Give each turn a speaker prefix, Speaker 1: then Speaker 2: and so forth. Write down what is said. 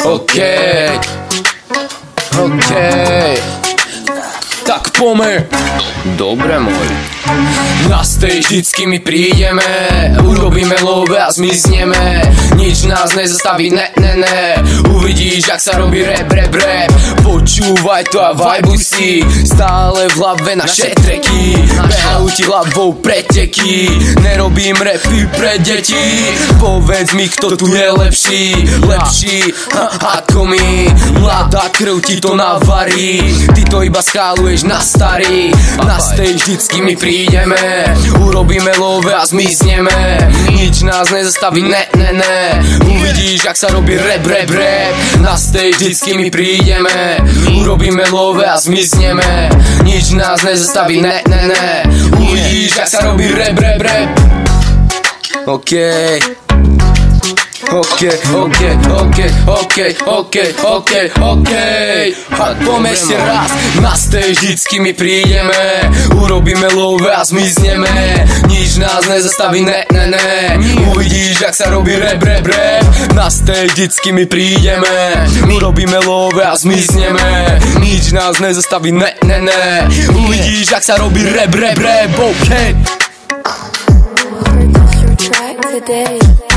Speaker 1: Okej, tak pomer. Dobre môj. Na stage vždycky my prídeme, urobíme love a zmizneme. Nič nás nezastaví, ne. Uvidíš, jak sa robí rap. Počúvaj to a vibuj si. Stále v hlave naše treky, behajú ti hlavou preteky. Nerobím rapy pre deti. Povedz mi, kto tu je lepší ako my. Mladá krv ti to navarí, ty to iba scháluješ na starý. Na stage vždycky my prídeme, urobíme love a zmizneme. Nič nás nezastaví, ne. Uvidíš, jak sa robí rap. Na stage vždycky my prídeme, urobíme love a zmizneme. Nič nás nezastaví, ne. Uvidíš, jak sa robí rap. Okej. A poďme ešte raz. Na stage vždycky my prídeme, urobíme love a zmizneme. Nič nás nezastaví, ne. Uvidíš, jak sa robí rap. Na stage vždycky my prídeme, urobíme love a zmizneme. Nič nás nezastaví, ne. Uvidíš, jak sa robí rap.
Speaker 2: Today